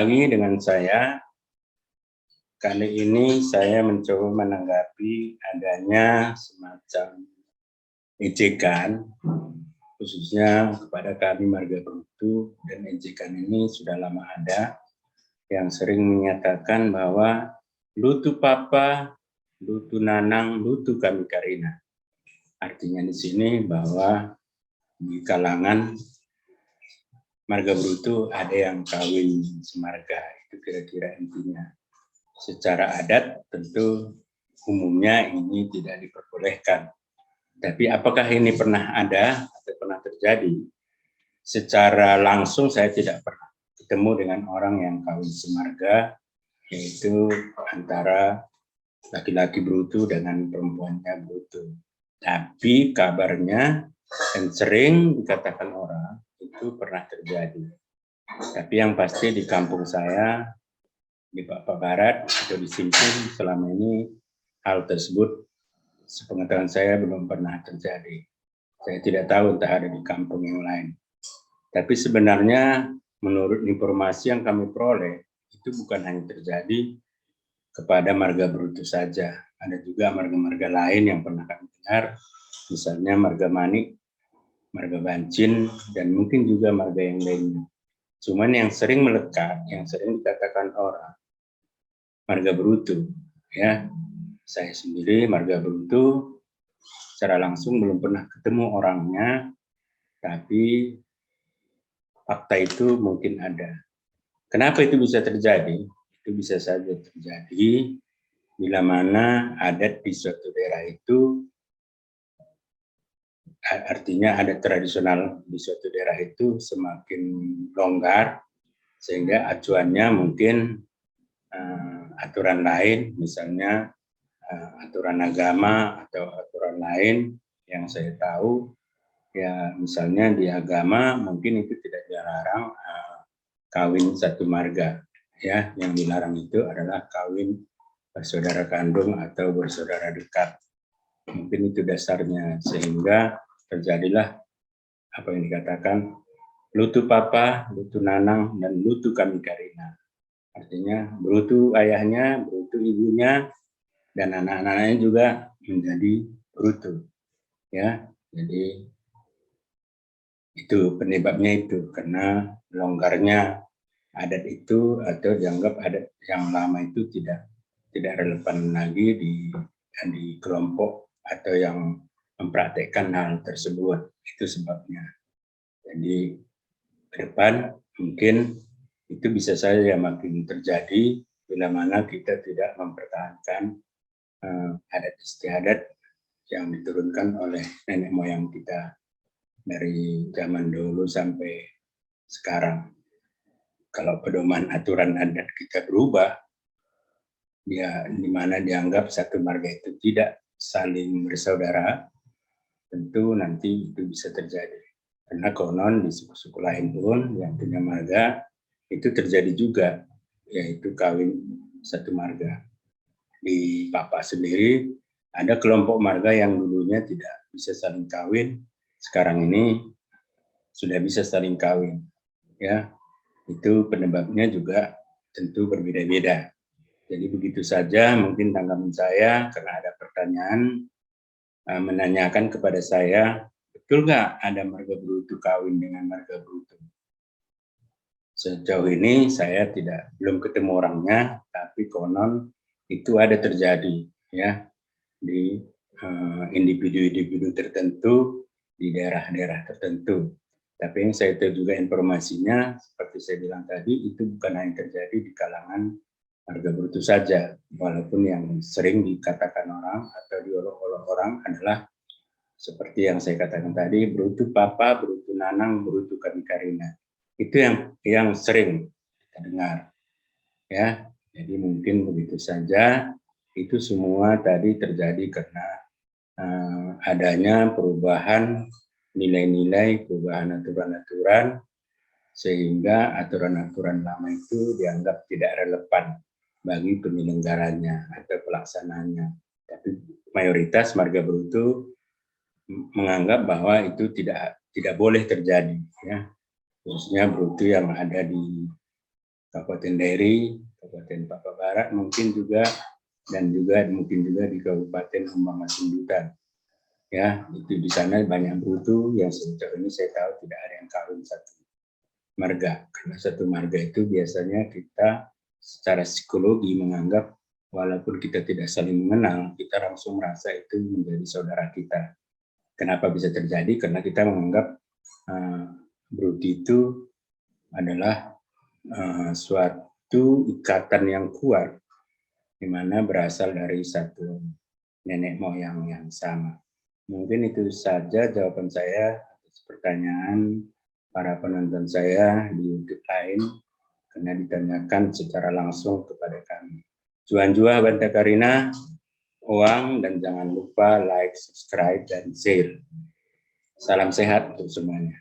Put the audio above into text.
lagi dengan saya. Kali ini saya mencoba menanggapi adanya semacam ejekan, khususnya kepada kami Marga Brutu, dan ejekan ini sudah lama ada, yang sering menyatakan bahwa lutu papa, lutu nanang, lutu kami Karina. Artinya di sini bahwa di kalangan Marga Brutu ada yang kawin semarga, itu kira-kira intinya. Secara adat tentu umumnya ini tidak diperbolehkan. Tapi apakah ini pernah ada atau pernah terjadi? Secara langsung saya tidak pernah ketemu dengan orang yang kawin semarga, yaitu antara laki-laki Brutu dengan perempuannya Brutu. Tapi kabarnya dan sering dikatakan orang itu pernah terjadi. Tapi yang pasti di kampung saya, di Papua Barat atau di Simping, selama ini hal tersebut sepengetahuan saya belum pernah terjadi. Saya tidak tahu entah ada di kampung yang lain. Tapi sebenarnya menurut informasi yang kami peroleh, itu bukan hanya terjadi kepada marga Brutu saja. Ada juga marga-marga lain yang pernah kami dengar, misalnya marga Manik, marga Bancin, dan mungkin juga marga yang lainnya. Cuman yang sering melekat, yang sering dikatakan orang, marga Brutu, ya. Saya sendiri marga Brutu, secara langsung belum pernah ketemu orangnya, tapi fakta itu mungkin ada. Kenapa itu bisa terjadi? Itu bisa saja terjadi bila mana adat di suatu daerah itu, artinya adat tradisional di suatu daerah itu semakin longgar, sehingga acuannya mungkin aturan lain, misalnya aturan agama atau aturan lain yang saya tahu, ya misalnya di agama mungkin itu tidak dilarang kawin satu marga, ya. Yang dilarang itu adalah kawin bersaudara kandung atau bersaudara dekat. Mungkin itu dasarnya, sehingga terjadilah apa yang dikatakan lutu papa, lutu nanang, dan lutu kami Karina. Artinya Brutu ayahnya, Brutu ibunya, dan anak-anaknya juga menjadi Brutu, ya. Jadi itu penyebabnya itu karena longgarnya adat itu, atau dianggap adat yang lama itu tidak relevan lagi di kelompok atau yang mempraktekkan hal tersebut. Itu sebabnya. Jadi ke depan mungkin itu bisa saja makin terjadi bila mana kita tidak mempertahankan adat istiadat yang diturunkan oleh nenek moyang kita dari zaman dulu sampai sekarang. Kalau pedoman aturan adat kita berubah, ya di mana dianggap satu marga itu tidak saling bersaudara, tentu nanti itu bisa terjadi. Karena konon di suku-suku lain pun yang punya marga itu terjadi juga, yaitu kawin satu marga. Di Papa sendiri ada kelompok marga yang dulunya tidak bisa saling kawin, sekarang ini sudah bisa saling kawin, ya. Itu penyebabnya juga tentu berbeda-beda. Jadi begitu saja mungkin tanggapan saya, karena ada pertanyaan menanyakan kepada saya, betul nggak ada marga Brutu kawin dengan marga Brutu? Sejauh ini saya belum ketemu orangnya, tapi konon itu ada terjadi, ya, di individu-individu tertentu di daerah-daerah tertentu. Tapi yang saya tahu juga informasinya, seperti saya bilang tadi, itu bukan hanya terjadi di kalangan marga Brutu saja, walaupun yang sering dikatakan orang atau diolok-olok orang adalah seperti yang saya katakan tadi, Brutu papa, Brutu nanang, Brutu kami Karina. Itu yang sering kita dengar, ya. Jadi mungkin begitu saja. Itu semua tadi terjadi karena adanya perubahan nilai-nilai, perubahan aturan-aturan, sehingga aturan-aturan lama itu dianggap tidak relevan bagi penyelenggaranya atau pelaksanaannya. Tapi mayoritas marga Brutu menganggap bahwa itu tidak boleh terjadi, ya. Khususnya Brutu yang ada di Kabupaten Dairi, Kabupaten Papua Barat mungkin juga, dan juga mungkin juga di Kabupaten Humbang Masindutan. Ya, itu di sana banyak brutu yang sejauh ini saya tahu tidak ada yang kawin satu marga. Karena satu marga itu biasanya kita secara psikologi menganggap walaupun kita tidak saling mengenal, kita langsung merasa itu menjadi saudara kita. Kenapa bisa terjadi? Karena kita menganggap brutu itu adalah suatu ikatan yang kuat, di mana berasal dari satu nenek moyang yang sama. Mungkin itu saja jawaban saya atas pertanyaan para penonton saya di YouTube lain, karena ditanyakan secara langsung kepada kami. Juan Jua Bante Karina, Oang, dan jangan lupa like, subscribe, dan share. Salam sehat untuk semuanya.